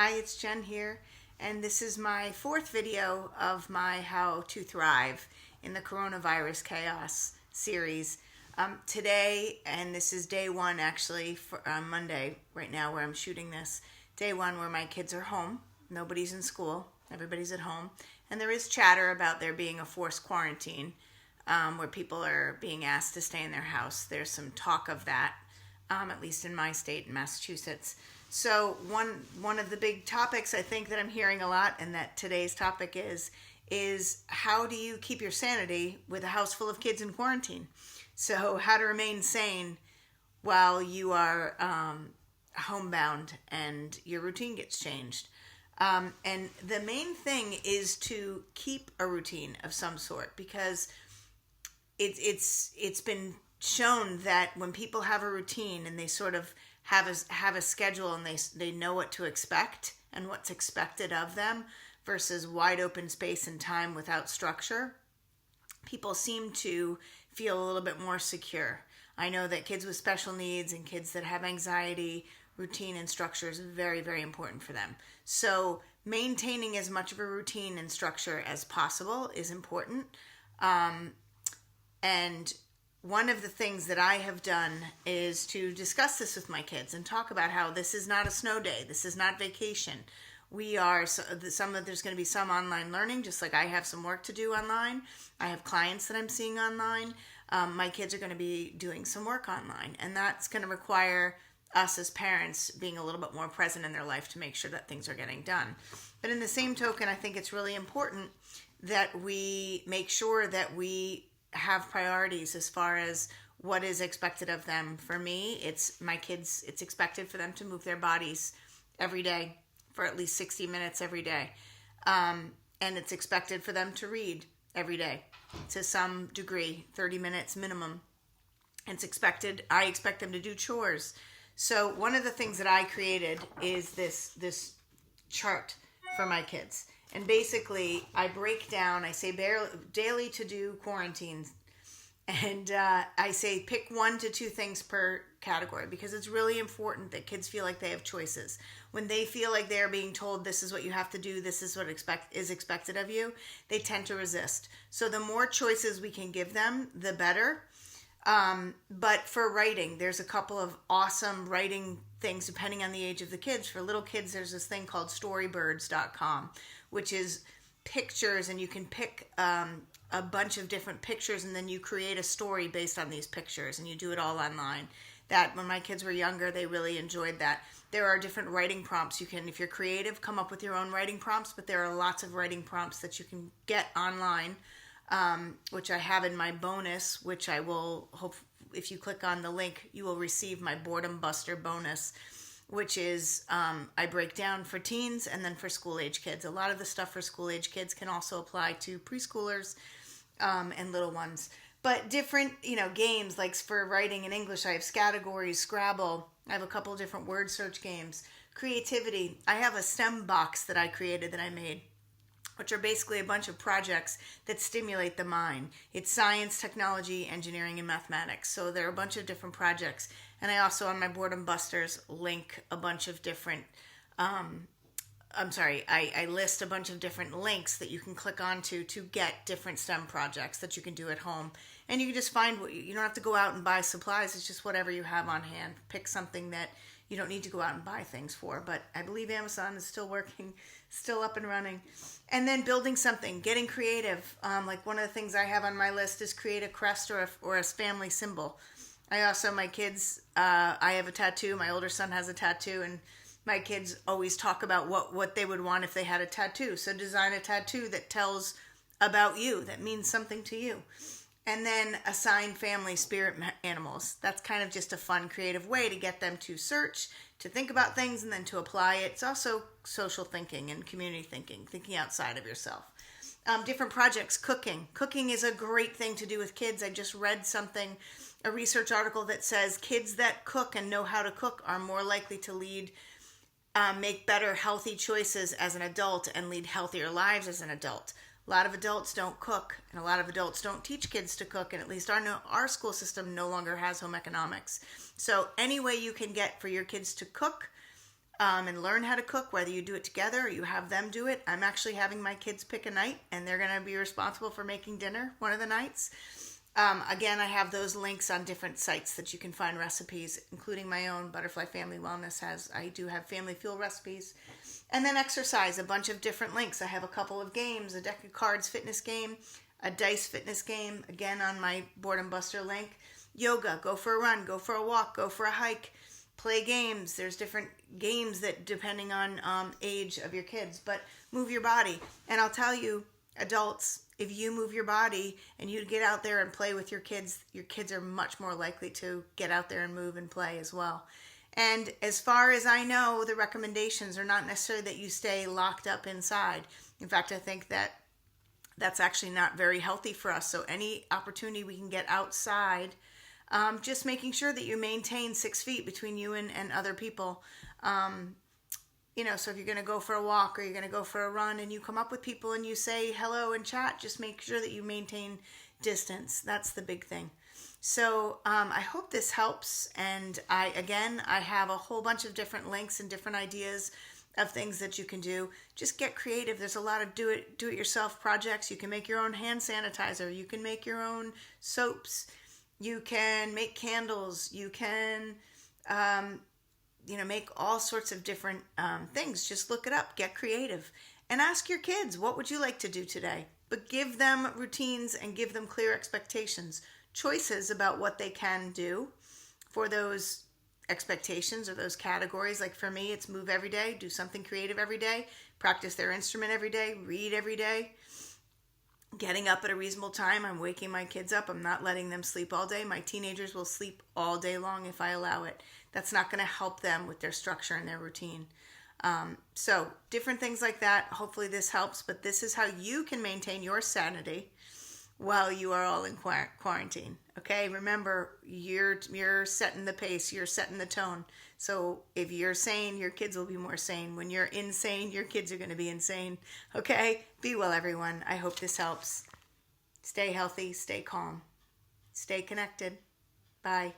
Hi, it's Jen here, and this is my fourth video of my How to Thrive in the Coronavirus Chaos series. Today, and this is day one actually, for Monday right now where I'm shooting this, day one where my kids are home. Nobody's in school, everybody's at home, and there is chatter about there being a forced quarantine where people are being asked to stay in their house. There's some talk of that, at least in my state, in Massachusetts. So one of the big topics I think that I'm hearing a lot, and that today's topic is how do you keep your sanity with a house full of kids in quarantine? So how to remain sane while you are homebound and your routine gets changed. And the main thing is to keep a routine of some sort, because it's been shown that when people have a routine and they sort of have a schedule and they know what to expect and what's expected of them versus wide open space and time without structure, people seem to feel a little bit more secure. I know that kids with special needs and kids that have anxiety, routine and structure is very, very important for them. So maintaining as much of a routine and structure as possible is important. And one of the things that I have done is to discuss this with my kids and talk about how this is not a snow day. This is not vacation. There's going to be some online learning, just like I have some work to do online. I have clients that I'm seeing online. My kids are going to be doing some work online, and that's going to require us as parents being a little bit more present in their life to make sure that things are getting done. But in the same token, I think it's really important that we make sure that we have priorities as far as what is expected of them. For me, it's my kids, it's expected for them to move their bodies every day for at least 60 minutes every day. And it's expected for them to read every day to some degree, 30 minutes minimum. I expect them to do chores. So one of the things that I created is this chart for my kids. And basically, I break down, I say daily to do quarantines. And I say pick 1 to 2 things per category, because it's really important that kids feel like they have choices. When they feel like they're being told this is what you have to do, this is what is expected of you, they tend to resist. So the more choices we can give them, the better. But for writing, there's a couple of awesome writing things depending on the age of the kids. For little kids, there's this thing called storybirds.com, which is pictures, and you can pick a bunch of different pictures, and then you create a story based on these pictures, and you do it all online. That, when my kids were younger, they really enjoyed that. There are different writing prompts. You can, if you're creative, come up with your own writing prompts, but there are lots of writing prompts that you can get online, which I have in my bonus, which I will hope, if you click on the link, you will receive my Boredom Buster bonus, which is I break down for teens and then for school-age kids. A lot of the stuff for school-age kids can also apply to preschoolers and little ones. But different, games, like for writing in English, I have Categories, Scrabble. I have a couple of different word search games. Creativity. I have a STEM box that I created that I made, which are basically a bunch of projects that stimulate the mind. It's science, technology, engineering, and mathematics. So there are a bunch of different projects. And I also, on my Boredom Busters, link a bunch of different, I list a bunch of different links that you can click onto to get different STEM projects that you can do at home. And you can just find you don't have to go out and buy supplies. It's just whatever you have on hand. Pick something that you don't need to go out and buy things for. But I believe Amazon is still working, still up and running. And then building something, getting creative. Like one of the things I have on my list is create a crest or a family symbol. I also, my kids, I have a tattoo. My older son has a tattoo, and my kids always talk about what they would want if they had a tattoo. So design a tattoo that tells about you, that means something to you. And then assign family spirit animals. That's kind of just a fun, creative way to get them to search, to think about things, and then to apply it. It's also social thinking and community thinking outside of yourself. Different projects, cooking. Cooking is a great thing to do with kids. I just read a research article that says kids that cook and know how to cook are more likely to make better, healthy choices as an adult and lead healthier lives as an adult. A lot of adults don't cook, and a lot of adults don't teach kids to cook, and at least our school system no longer has home economics. So any way you can get for your kids to cook and learn how to cook, whether you do it together or you have them do it. I'm actually having my kids pick a night, and they're going to be responsible for making dinner one of the nights. Again, I have those links on different sites that you can find recipes, including my own. Butterfly Family Wellness I do have family fuel recipes. And then exercise, a bunch of different links. I have a couple of games, a deck of cards fitness game, a dice fitness game, again on my Boredom Buster link. Yoga, go for a run, go for a walk, go for a hike, play games. There's different games that depending on age of your kids, but move your body. And I'll tell you, adults, if you move your body and you get out there and play with your kids are much more likely to get out there and move and play as well. And as far as I know, the recommendations are not necessarily that you stay locked up inside. In fact, I think that that's actually not very healthy for us. So any opportunity we can get outside, just making sure that you maintain 6 feet between you and other people. So if you're going to go for a walk or you're going to go for a run and you come up with people and you say hello and chat, just make sure that you maintain distance. That's the big thing. So I hope this helps. And I have a whole bunch of different links and different ideas of things that you can do. Just get creative. There's a lot of do-it-yourself projects. You can make your own hand sanitizer. You can make your own soaps. You can make candles. You can make all sorts of different things. Just look it up, get creative, and ask your kids, what would you like to do today? But give them routines and give them clear expectations, choices about what they can do for those expectations or those categories. Like for me, it's move every day, do something creative every day, practice their instrument every day, read every day, getting up at a reasonable time. I'm waking my kids up. I'm not letting them sleep all day. My teenagers will sleep all day long if I allow it. That's not going to help them with their structure and their routine. So different things like that. Hopefully this helps, but this is how you can maintain your sanity while you are all in quarantine. Okay, remember, you're setting the pace, you're setting the tone. So if you're sane, your kids will be more sane. When you're insane, your kids are going to be insane. Okay, be well, everyone. I hope this helps. Stay healthy, stay calm, stay connected. Bye.